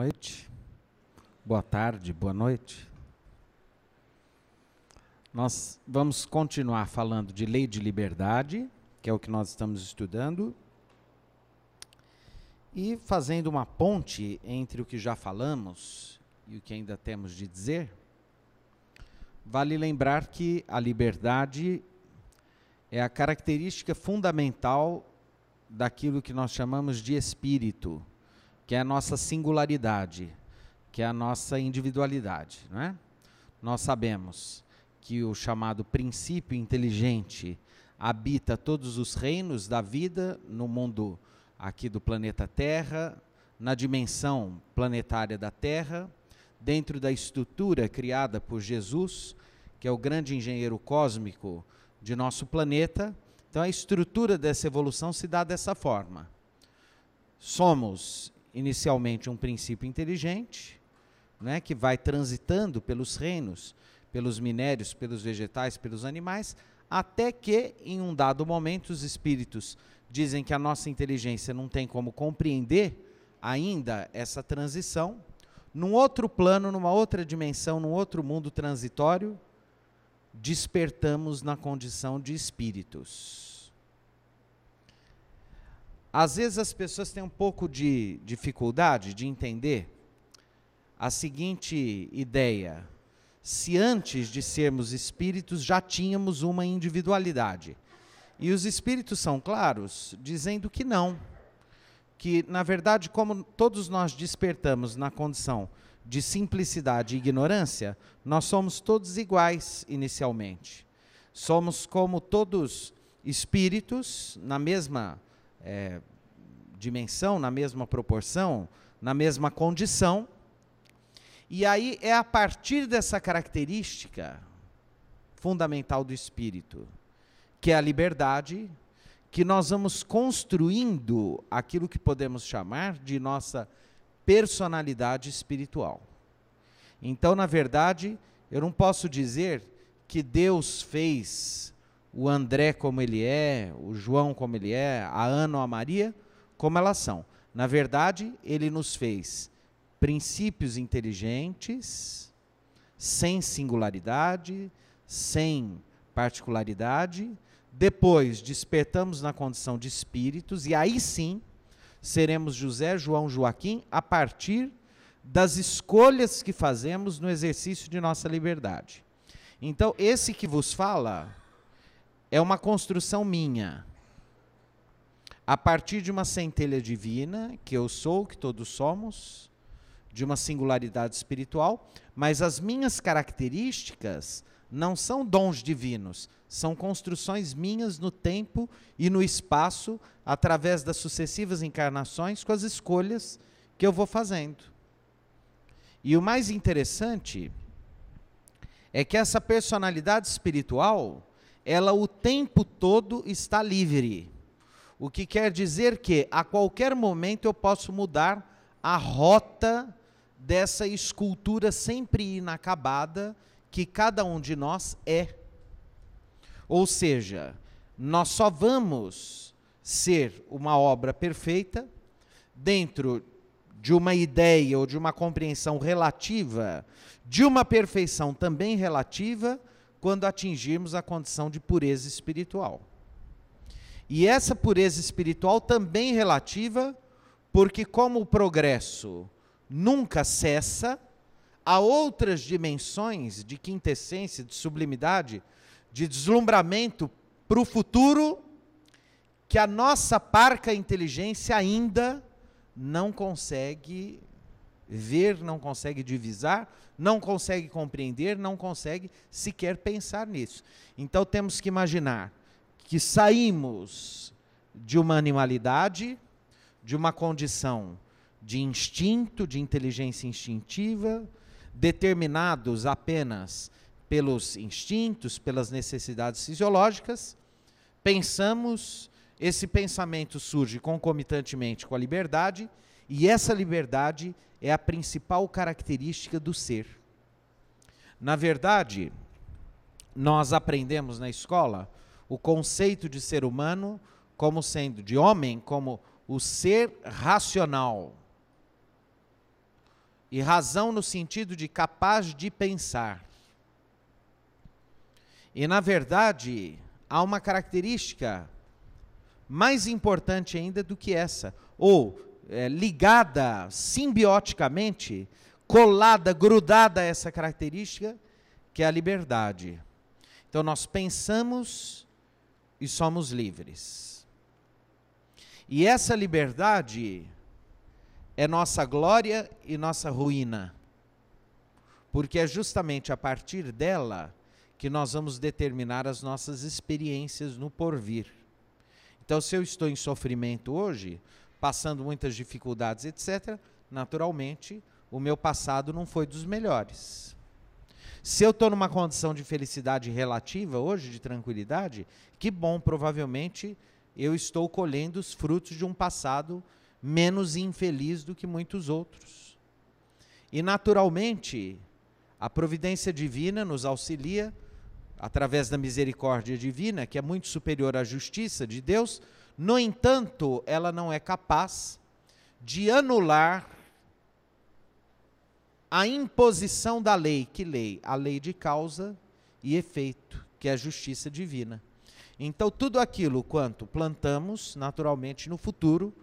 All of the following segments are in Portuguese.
noite, boa tarde, boa noite. Nós vamos continuar falando de lei de liberdade, que é o que nós estamos estudando, e fazendo uma ponte entre o que já falamos e o que ainda temos de dizer. Vale lembrar que a liberdade é a característica fundamental daquilo que nós chamamos de espírito, que é a nossa singularidade, que é a nossa individualidade, não é? Nós sabemos que o chamado princípio inteligente habita todos os reinos da vida no mundo aqui do planeta Terra, na dimensão planetária da Terra, dentro da estrutura criada por Jesus, que é o grande engenheiro cósmico de nosso planeta. Então a estrutura dessa evolução se dá dessa forma. Somos inicialmente um princípio inteligente, né, que vai transitando pelos reinos, pelos minérios, pelos vegetais, pelos animais, até que em um dado momento os espíritos dizem que a nossa inteligência não tem como compreender ainda essa transição. Num outro plano, numa outra dimensão, num outro mundo transitório, despertamos na condição de espíritos. Às vezes as pessoas têm um pouco de dificuldade de entender a seguinte ideia: se antes de sermos espíritos já tínhamos uma individualidade. E os espíritos são claros, dizendo que não. Que, na verdade, como todos nós despertamos na condição de simplicidade e ignorância, nós somos todos iguais inicialmente. Somos como todos espíritos, na mesma dimensão, na mesma proporção, na mesma condição. E aí é a partir dessa característica fundamental do espírito, que é a liberdade, que nós vamos construindo aquilo que podemos chamar de nossa personalidade espiritual. Então, na verdade, eu não posso dizer que Deus fez o André como ele é, o João como ele é, a Ana ou a Maria como elas são. Na verdade, ele nos fez princípios inteligentes, sem singularidade, sem particularidade. Depois despertamos na condição de espíritos, e aí sim seremos José, João, Joaquim, a partir das escolhas que fazemos no exercício de nossa liberdade. Então, esse que vos fala é uma construção minha, a partir de uma centelha divina, que eu sou, que todos somos, de uma singularidade espiritual, mas as minhas características não são dons divinos, são construções minhas no tempo e no espaço, através das sucessivas encarnações, com as escolhas que eu vou fazendo. E o mais interessante é que essa personalidade espiritual, ela o tempo todo está livre. O que quer dizer que a qualquer momento eu posso mudar a rota dessa escultura sempre inacabada que cada um de nós é. Ou seja, nós só vamos ser uma obra perfeita dentro de uma ideia ou de uma compreensão relativa, de uma perfeição também relativa, quando atingirmos a condição de pureza espiritual. E essa pureza espiritual também relativa, porque como o progresso nunca cessa, há outras dimensões de quintessência, de sublimidade, de deslumbramento para o futuro, que a nossa parca inteligência ainda não consegue ver, não consegue divisar, não consegue compreender, não consegue sequer pensar nisso. Então temos que imaginar que saímos de uma animalidade, de uma condição de instinto, de inteligência instintiva, determinados apenas pelos instintos, pelas necessidades fisiológicas, pensamos, esse pensamento surge concomitantemente com a liberdade, e essa liberdade é a principal característica do ser. Na verdade, nós aprendemos na escola o conceito de ser humano como sendo, de homem, como o ser racional. E razão no sentido de capaz de pensar. E, na verdade, há uma característica mais importante ainda do que essa, ou ligada simbioticamente, colada, grudada a essa característica, que é a liberdade. Então, nós pensamos e somos livres. E essa liberdade é nossa glória e nossa ruína, porque é justamente a partir dela que nós vamos determinar as nossas experiências no porvir. Então, se eu estou em sofrimento hoje, passando muitas dificuldades, etc., naturalmente, o meu passado não foi dos melhores. Se eu estou numa condição de felicidade relativa hoje, de tranquilidade, que bom, provavelmente eu estou colhendo os frutos de um passado menos infeliz do que muitos outros. E, naturalmente, a providência divina nos auxilia, através da misericórdia divina, que é muito superior à justiça de Deus. No entanto, ela não é capaz de anular a imposição da lei. Que lei? A lei de causa e efeito, que é a justiça divina. Então, tudo aquilo quanto plantamos, naturalmente, no futuro,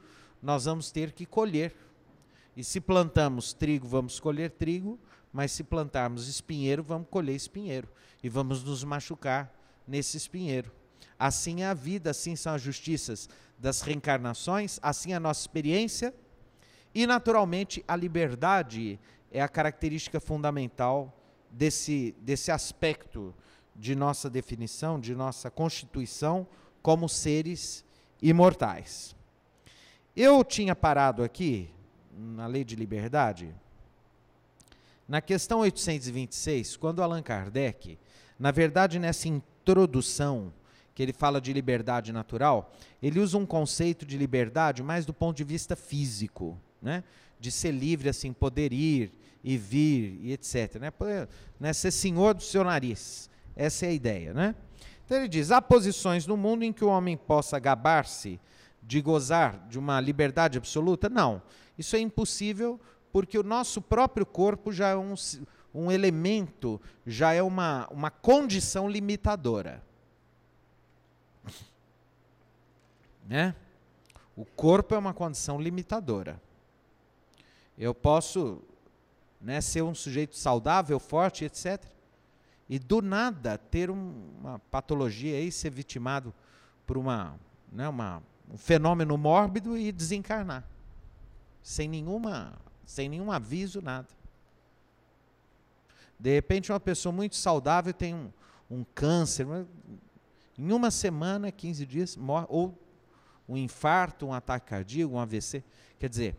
nós vamos ter que colher. E se plantamos trigo, vamos colher trigo, mas se plantarmos espinheiro, vamos colher espinheiro. E vamos nos machucar nesse espinheiro. Assim é a vida, assim são as justiças das reencarnações, assim é a nossa experiência. E, naturalmente, a liberdade é a característica fundamental desse aspecto de nossa definição, de nossa constituição como seres imortais. Eu tinha parado aqui, na Lei de Liberdade, na questão 826, quando Allan Kardec, na verdade nessa introdução, que ele fala de liberdade natural, ele usa um conceito de liberdade mais do ponto de vista físico, né? De ser livre, assim, poder ir e vir, e etc. Né? Poder, né? Ser senhor do seu nariz, essa é a ideia. Né? Então ele diz, há posições no mundo em que o homem possa gabar-se de gozar de uma liberdade absoluta? Não, isso é impossível, porque o nosso próprio corpo já é um elemento, já é uma condição limitadora. Né? O corpo é uma condição limitadora. Eu posso, né, ser um sujeito saudável, forte, etc., e do nada ter uma patologia aí, ser vitimado por um fenômeno mórbido e desencarnar. Sem nenhum aviso, nada. De repente, uma pessoa muito saudável tem um câncer, em uma semana, 15 dias, morre, ou um infarto, um ataque cardíaco, um AVC. Quer dizer,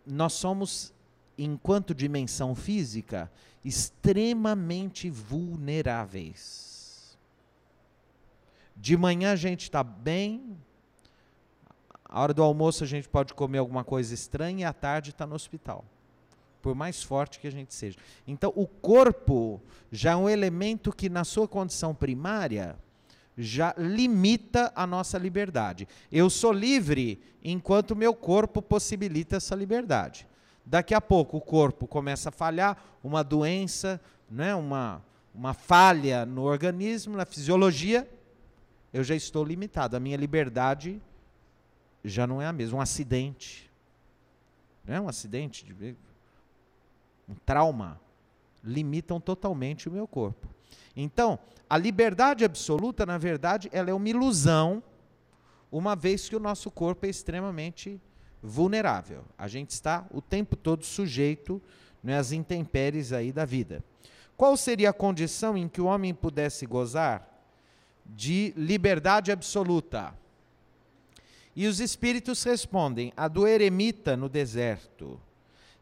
nós somos, enquanto dimensão física, extremamente vulneráveis. De manhã a gente está bem, a hora do almoço a gente pode comer alguma coisa estranha e à tarde está no hospital, por mais forte que a gente seja. Então, o corpo já é um elemento que, na sua condição primária, já limita a nossa liberdade. Eu sou livre enquanto meu corpo possibilita essa liberdade. Daqui a pouco o corpo começa a falhar, uma doença, né, uma falha no organismo, na fisiologia, eu já estou limitado. A minha liberdade já não é a mesma. Um acidente, né, um acidente, um trauma, limitam totalmente o meu corpo. Então, a liberdade absoluta, na verdade, ela é uma ilusão, uma vez que o nosso corpo é extremamente vulnerável. A gente está o tempo todo sujeito, né, às intempéries aí da vida. Qual seria a condição em que o homem pudesse gozar de liberdade absoluta? E os espíritos respondem, a do eremita no deserto.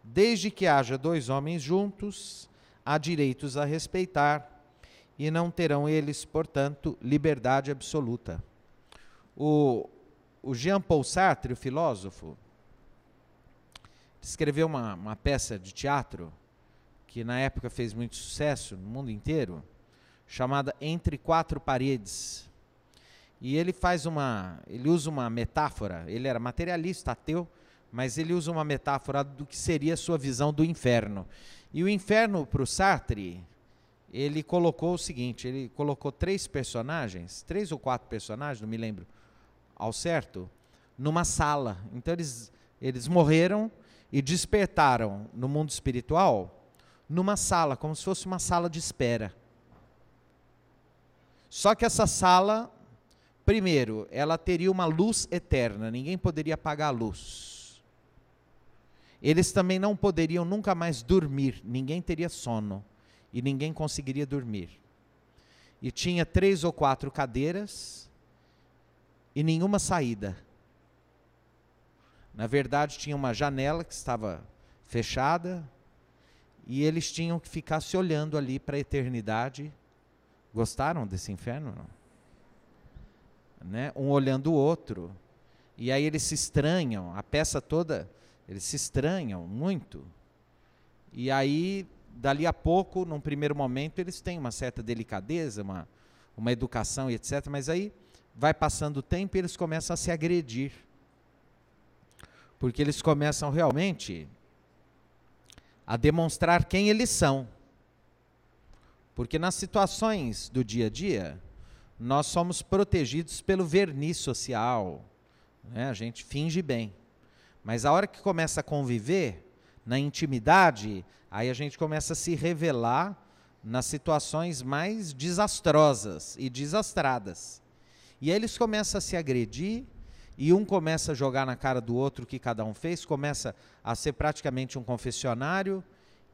Desde que haja dois homens juntos, há direitos a respeitar, e não terão eles, portanto, liberdade absoluta. O Jean-Paul Sartre, o filósofo, escreveu uma peça de teatro, que na época fez muito sucesso no mundo inteiro, chamada Entre Quatro Paredes. E ele usa uma metáfora, ele era materialista, ateu, mas ele usa uma metáfora do que seria a sua visão do inferno. E o inferno, para o Sartre, ele colocou o seguinte, ele colocou 3 ou 4 personagens, não me lembro ao certo, numa sala. Então eles morreram e despertaram no mundo espiritual numa sala, como se fosse uma sala de espera. Só que essa sala, primeiro, ela teria uma luz eterna, ninguém poderia apagar a luz. Eles também não poderiam nunca mais dormir, ninguém teria sono e ninguém conseguiria dormir. E tinha 3 ou 4 cadeiras e nenhuma saída. Na verdade, tinha uma janela que estava fechada e eles tinham que ficar se olhando ali para a eternidade. Gostaram desse inferno? Não? Né? Um olhando o outro. E aí eles se estranham, a peça toda, eles se estranham muito. E aí, dali a pouco, num primeiro momento, eles têm uma certa delicadeza, uma educação e etc. Mas aí vai passando o tempo e eles começam a se agredir. Porque eles começam realmente a demonstrar quem eles são. Porque nas situações do dia a dia, nós somos protegidos pelo verniz social, né? A gente finge bem. Mas a hora que começa a conviver, na intimidade, aí a gente começa a se revelar nas situações mais desastrosas e desastradas. E aí eles começam a se agredir, e um começa a jogar na cara do outro o que cada um fez, começa a ser praticamente um confessionário,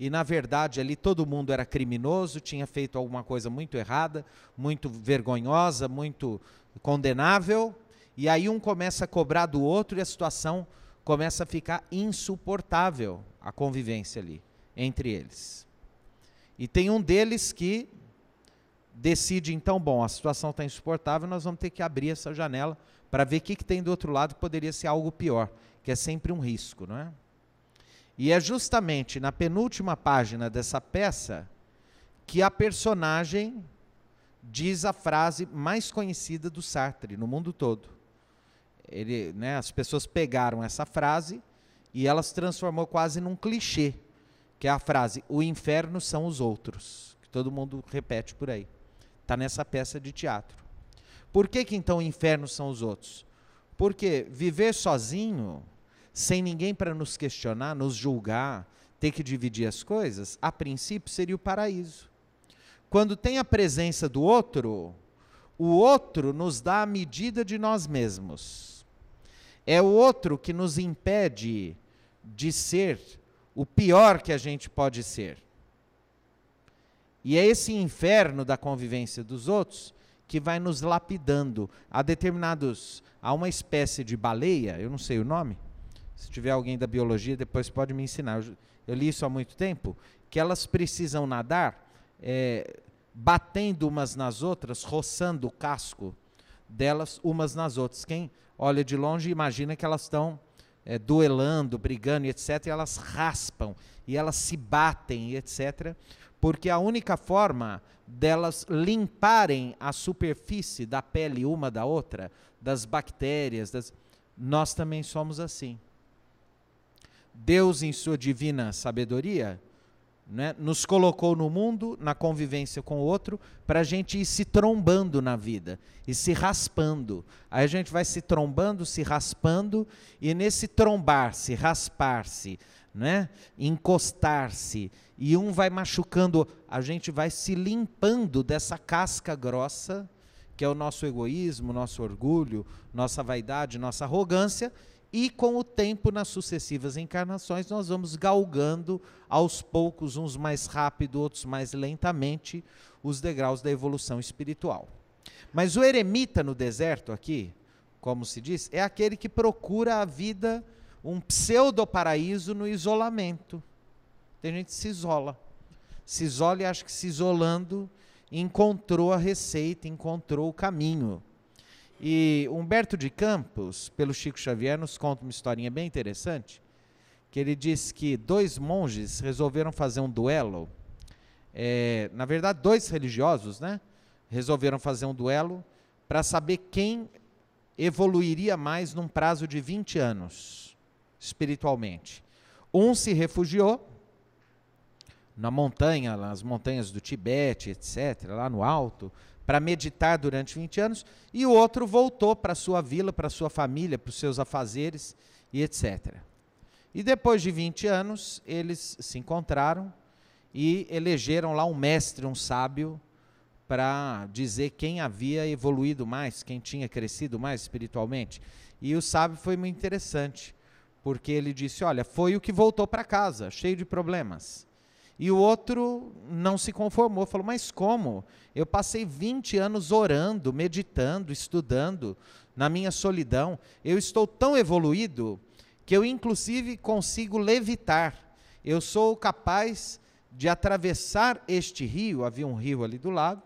e na verdade ali todo mundo era criminoso, tinha feito alguma coisa muito errada, muito vergonhosa, muito condenável, e aí um começa a cobrar do outro e a situação começa a ficar insuportável, a convivência ali, entre eles. E tem um deles que decide então, bom, a situação está insuportável, nós vamos ter que abrir essa janela para ver o que tem do outro lado que poderia ser algo pior, que é sempre um risco, não é? E é justamente na penúltima página dessa peça que a personagem diz a frase mais conhecida do Sartre no mundo todo. Ele, né, as pessoas pegaram essa frase e ela se transformou quase num clichê, que é a frase, o inferno são os outros, que todo mundo repete por aí. Está nessa peça de teatro. Por que então o inferno são os outros? Porque viver sozinho, sem ninguém para nos questionar, nos julgar, ter que dividir as coisas, a princípio seria o paraíso. Quando tem a presença do outro, o outro nos dá a medida de nós mesmos. É o outro que nos impede de ser o pior que a gente pode ser. E é esse inferno da convivência dos outros que vai nos lapidando. Há uma espécie de baleia, eu não sei o nome, se tiver alguém da biologia depois pode me ensinar, eu li isso há muito tempo, que elas precisam nadar batendo umas nas outras, roçando o casco delas umas nas outras. Quem olha de longe imagina que elas estão duelando, brigando, etc. E elas raspam, e elas se batem, etc. Porque a única forma delas limparem a superfície da pele uma da outra, das bactérias, nós também somos assim. Deus, em sua divina sabedoria, né, nos colocou no mundo, na convivência com o outro, para a gente ir se trombando na vida, e se raspando. Aí a gente vai se trombando, se raspando, e nesse trombar-se, raspar-se, né, encostar-se, e um vai machucando, a gente vai se limpando dessa casca grossa, que é o nosso egoísmo, nosso orgulho, nossa vaidade, nossa arrogância, e com o tempo, nas sucessivas encarnações, nós vamos galgando aos poucos, uns mais rápido, outros mais lentamente, os degraus da evolução espiritual. Mas o eremita no deserto aqui, como se diz, é aquele que procura a vida, um pseudo-paraíso no isolamento. Tem gente que se isola e acha que se isolando encontrou a receita, encontrou o caminho. E Humberto de Campos, pelo Chico Xavier, nos conta uma historinha bem interessante, que ele diz que 2 monges resolveram fazer um duelo, na verdade 2 religiosos, né, resolveram fazer um duelo para saber quem evoluiria mais num prazo de 20 anos. espiritualmente. Um se refugiou na montanha, nas montanhas do Tibete, etc., lá no alto, para meditar durante 20 anos, e o outro voltou para a sua vila, para a sua família, para os seus afazeres, e etc. E depois de 20 anos, eles se encontraram e elegeram lá um mestre, um sábio, para dizer quem havia evoluído mais, quem tinha crescido mais espiritualmente. E o sábio foi muito interessante, porque ele disse, olha, foi o que voltou para casa, cheio de problemas. E o outro não se conformou, falou, mas como? Eu passei 20 anos orando, meditando, estudando, na minha solidão. Eu estou tão evoluído que eu inclusive consigo levitar. Eu sou capaz de atravessar este rio, havia um rio ali do lado,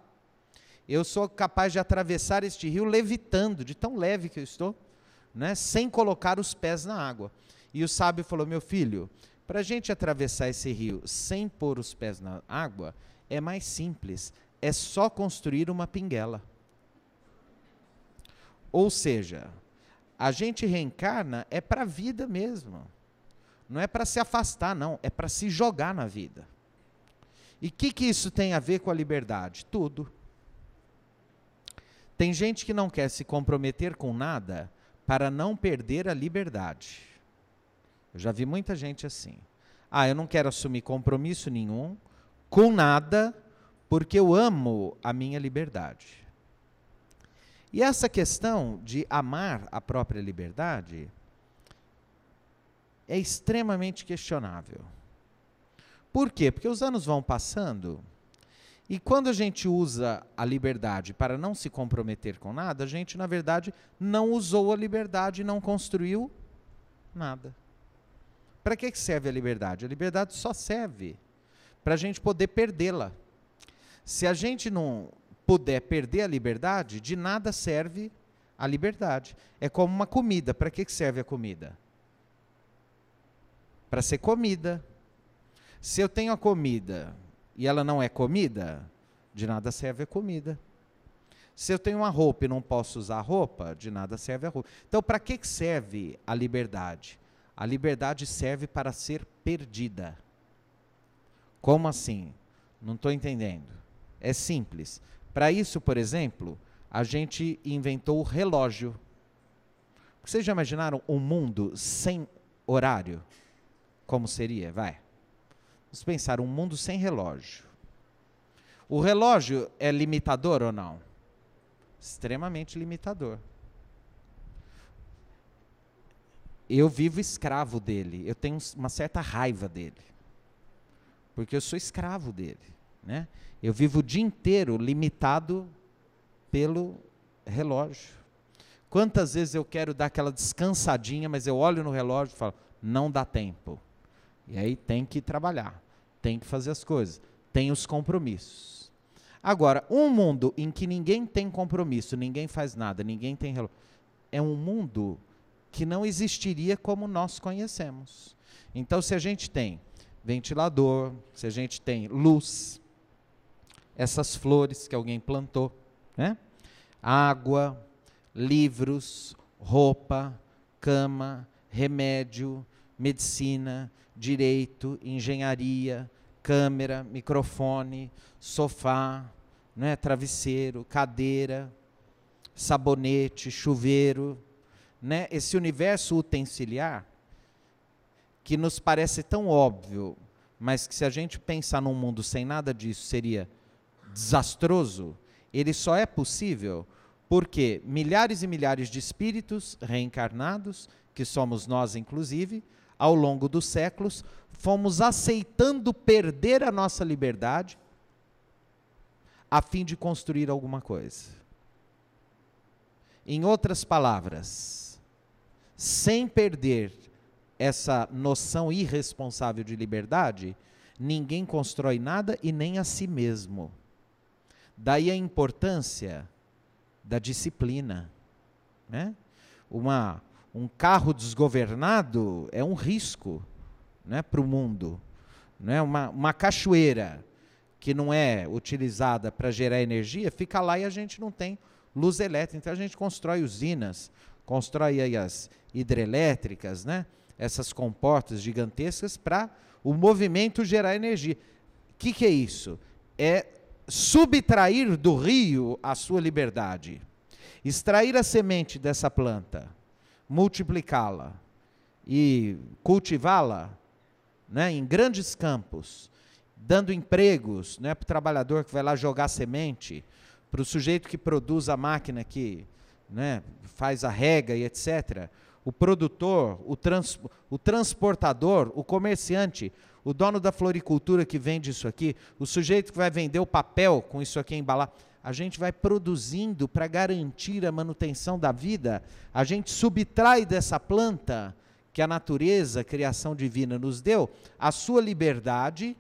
eu sou capaz de atravessar este rio levitando, de tão leve que eu estou, né, sem colocar os pés na água. E o sábio falou, meu filho, para a gente atravessar esse rio sem pôr os pés na água, é mais simples, é só construir uma pinguela. Ou seja, a gente reencarna é para a vida mesmo, não é para se afastar não, é para se jogar na vida. E o que isso tem a ver com a liberdade? Tudo. Tem gente que não quer se comprometer com nada para não perder a liberdade. Eu já vi muita gente assim. Eu não quero assumir compromisso nenhum com nada, porque eu amo a minha liberdade. E essa questão de amar a própria liberdade é extremamente questionável. Por quê? Porque os anos vão passando e quando a gente usa a liberdade para não se comprometer com nada, a gente, na verdade, não usou a liberdade e não construiu nada. Para que serve a liberdade? A liberdade só serve para a gente poder perdê-la. Se a gente não puder perder a liberdade, de nada serve a liberdade. É como uma comida. Para que serve a comida? Para ser comida. Se eu tenho a comida e ela não é comida, de nada serve a comida. Se eu tenho uma roupa e não posso usar a roupa, de nada serve a roupa. Então, para que serve a liberdade? A liberdade serve para ser perdida. Como assim? Não estou entendendo. É simples. Para isso, por exemplo, a gente inventou o relógio. Vocês já imaginaram um mundo sem horário? Como seria? Vai. Vamos pensar, um mundo sem relógio. O relógio é limitador ou não? Extremamente limitador. Eu vivo escravo dele, eu tenho uma certa raiva dele, porque eu sou escravo dele, né? Eu vivo o dia inteiro limitado pelo relógio. Quantas vezes eu quero dar aquela descansadinha, mas eu olho no relógio e falo, não dá tempo. E aí tem que trabalhar, tem que fazer as coisas, tem os compromissos. Agora, um mundo em que ninguém tem compromisso, ninguém faz nada, ninguém tem relógio, é um mundo que não existiria como nós conhecemos. Então, se a gente tem ventilador, se a gente tem luz, essas flores que alguém plantou, né? Água, livros, roupa, cama, remédio, medicina, direito, engenharia, câmera, microfone, sofá, né? Travesseiro, cadeira, sabonete, chuveiro, né? Esse universo utensiliar, que nos parece tão óbvio, mas que se a gente pensar num mundo sem nada disso seria desastroso, ele só é possível porque milhares e milhares de espíritos reencarnados, que somos nós inclusive, ao longo dos séculos, fomos aceitando perder a nossa liberdade a fim de construir alguma coisa. Em outras palavras, sem perder essa noção irresponsável de liberdade, ninguém constrói nada e nem a si mesmo. Daí a importância da disciplina, né? Um carro desgovernado é um risco, né, para o mundo, né? Uma cachoeira que não é utilizada para gerar energia, fica lá e a gente não tem luz elétrica. Então a gente constrói usinas, constrói aí as hidrelétricas, né? essas comportas gigantescas para o movimento gerar energia. O que é isso? É subtrair do rio a sua liberdade. Extrair a semente dessa planta, multiplicá-la e cultivá-la, né, em grandes campos, dando empregos, né, para o trabalhador que vai lá jogar semente, para o sujeito que produz a máquina que, né, faz a rega e etc., o produtor, o transportador, o comerciante, o dono da floricultura que vende isso aqui, o sujeito que vai vender o papel com isso aqui embalar, a gente vai produzindo para garantir a manutenção da vida, a gente subtrai dessa planta que a natureza, a criação divina nos deu, a sua liberdade,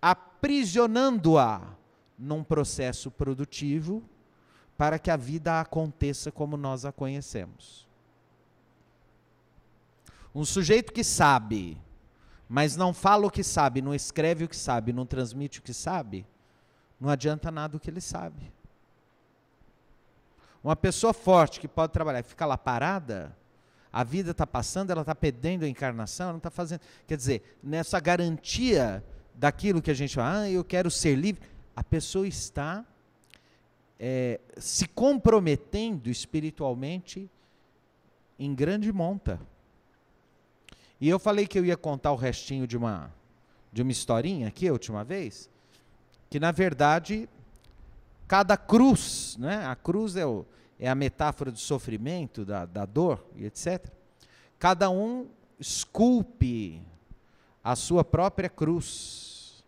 aprisionando-a num processo produtivo para que a vida aconteça como nós a conhecemos. Um sujeito que sabe, mas não fala o que sabe, não escreve o que sabe, não transmite o que sabe, não adianta nada o que ele sabe. Uma pessoa forte que pode trabalhar e fica lá parada, a vida está passando, ela está perdendo a encarnação, ela não está fazendo. Quer dizer, nessa garantia daquilo que a gente fala, eu quero ser livre, a pessoa está se comprometendo espiritualmente em grande monta. E eu falei que eu ia contar o restinho de uma historinha aqui a última vez, que na verdade, cada cruz, né, a cruz é a metáfora do sofrimento, da dor e etc. Cada um esculpe a sua própria cruz.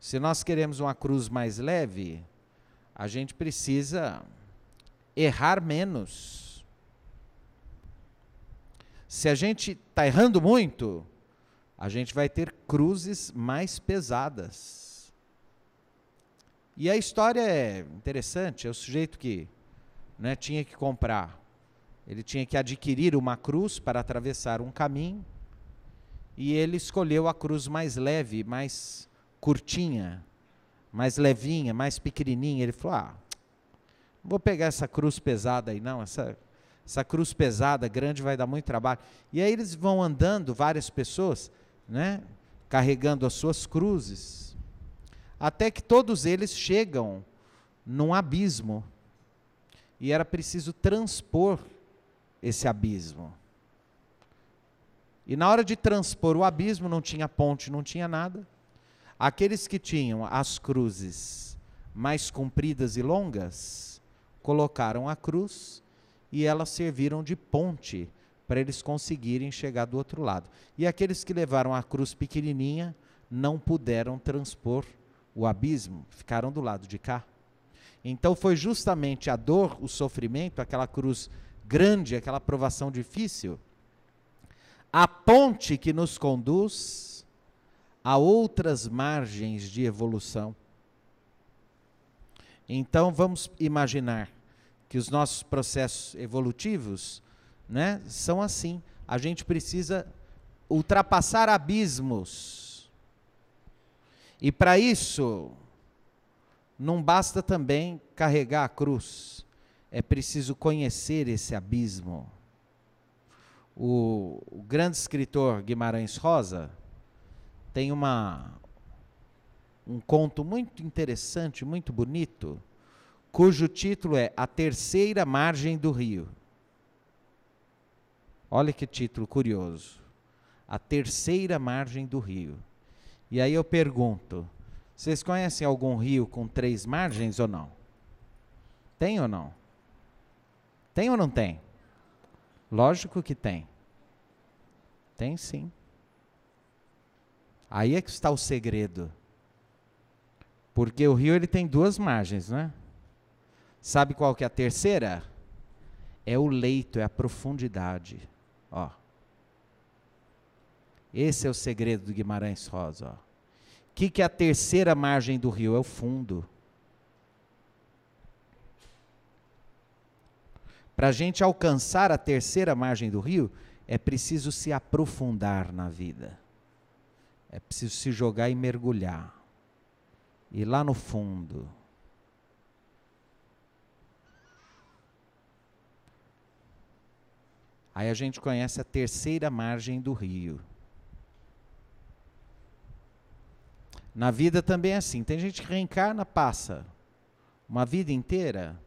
Se nós queremos uma cruz mais leve, a gente precisa errar menos. Se a gente está errando muito, a gente vai ter cruzes mais pesadas. E a história é interessante, é o sujeito que, né, tinha que comprar, ele tinha que adquirir uma cruz para atravessar um caminho, e ele escolheu a cruz mais leve, mais curtinha, mais levinha, mais pequenininha. Ele falou, não vou pegar essa cruz pesada aí não, essa cruz pesada, grande, vai dar muito trabalho. E aí eles vão andando, várias pessoas, né, carregando as suas cruzes, até que todos eles chegam num abismo, e era preciso transpor esse abismo. E na hora de transpor o abismo, não tinha ponte, não tinha nada. Aqueles que tinham as cruzes mais compridas e longas, colocaram a cruz, e elas serviram de ponte para eles conseguirem chegar do outro lado. E aqueles que levaram a cruz pequenininha não puderam transpor o abismo, ficaram do lado de cá. Então foi justamente a dor, o sofrimento, aquela cruz grande, aquela provação difícil, a ponte que nos conduz a outras margens de evolução. Então vamos imaginar que os nossos processos evolutivos, né, são assim. A gente precisa ultrapassar abismos. E para isso, não basta também carregar a cruz. É preciso conhecer esse abismo. O grande escritor Guimarães Rosa tem um conto muito interessante, muito bonito, cujo título é A Terceira Margem do Rio. Olha que título curioso. A Terceira Margem do Rio. E aí eu pergunto, vocês conhecem algum rio com 3 margens ou não? Tem ou não? Tem ou não tem? Lógico que tem. Tem sim. Aí é que está o segredo. Porque o rio ele tem 2 margens, né? Sabe qual que é a terceira? É o leito, é a profundidade. Ó. Esse é o segredo do Guimarães Rosa. O que é a terceira margem do rio? É o fundo. Para a gente alcançar a terceira margem do rio, é preciso se aprofundar na vida. É preciso se jogar e mergulhar. E lá no fundo. Aí a gente conhece a terceira margem do rio. Na vida também é assim. Tem gente que reencarna, passa uma vida inteira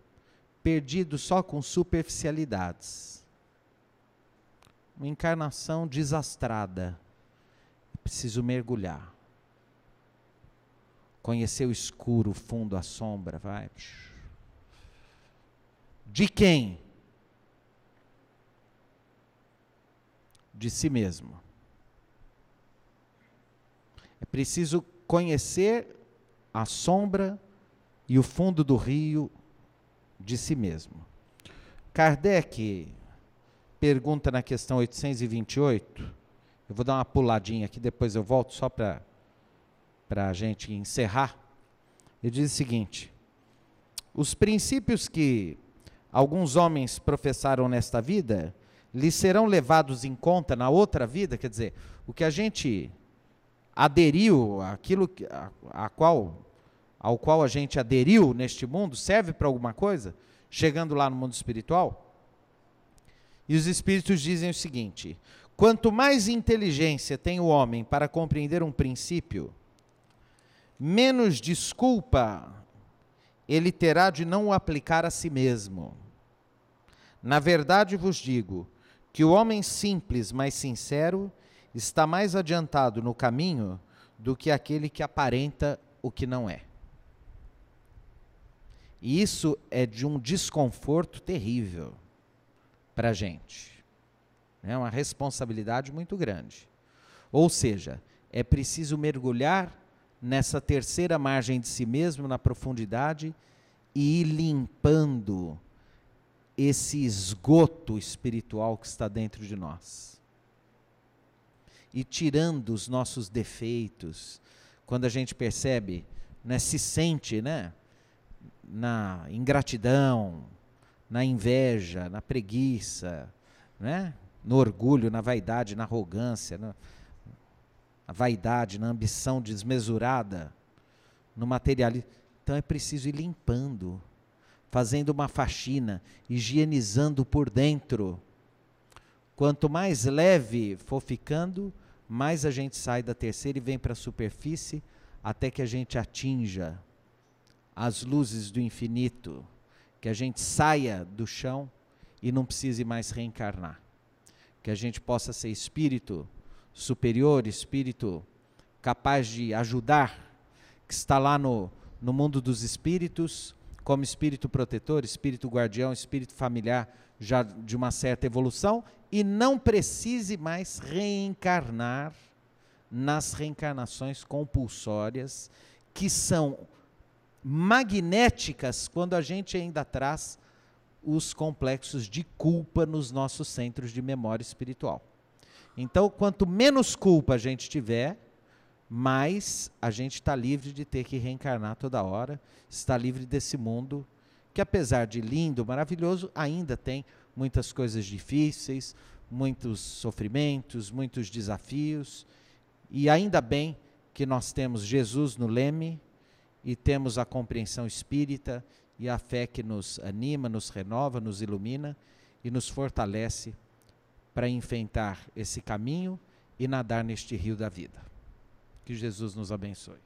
perdido só com superficialidades. Uma encarnação desastrada. Preciso mergulhar. Conhecer o escuro, o fundo, a sombra, vai. De quem? De si mesmo. É preciso conhecer a sombra e o fundo do rio de si mesmo. Kardec pergunta na questão 828, eu vou dar uma puladinha aqui, depois eu volto só para a gente encerrar. Ele diz o seguinte: os princípios que alguns homens professaram nesta vida, lhes serão levados em conta na outra vida, quer dizer, o que a gente aderiu, aquilo ao qual a gente aderiu neste mundo, serve para alguma coisa, chegando lá no mundo espiritual? E os espíritos dizem o seguinte: quanto mais inteligência tem o homem para compreender um princípio, menos desculpa ele terá de não o aplicar a si mesmo. Na verdade vos digo que o homem simples, mas sincero, está mais adiantado no caminho do que aquele que aparenta o que não é. E isso é de um desconforto terrível para a gente. É uma responsabilidade muito grande. Ou seja, é preciso mergulhar nessa terceira margem de si mesmo, na profundidade, e ir limpando esse esgoto espiritual que está dentro de nós. E tirando os nossos defeitos, quando a gente percebe, né, se sente, né, na ingratidão, na inveja, na preguiça, né, no orgulho, na vaidade, na arrogância, na vaidade, na ambição desmesurada, no materialismo. Então é preciso ir limpando, fazendo uma faxina, higienizando por dentro. Quanto mais leve for ficando, mais a gente sai da terceira e vem para a superfície, até que a gente atinja as luzes do infinito, que a gente saia do chão e não precise mais reencarnar. Que a gente possa ser espírito superior, espírito capaz de ajudar, que está lá no mundo dos espíritos, como espírito protetor, espírito guardião, espírito familiar, já de uma certa evolução, e não precise mais reencarnar nas reencarnações compulsórias, que são magnéticas quando a gente ainda traz os complexos de culpa nos nossos centros de memória espiritual. Então, quanto menos culpa a gente tiver, mais a gente está livre de ter que reencarnar toda hora, está livre desse mundo, que apesar de lindo, maravilhoso, ainda tem muitas coisas difíceis, muitos sofrimentos, muitos desafios, e ainda bem que nós temos Jesus no leme, e temos a compreensão espírita, e a fé que nos anima, nos renova, nos ilumina, e nos fortalece para enfrentar esse caminho e nadar neste rio da vida. Que Jesus nos abençoe.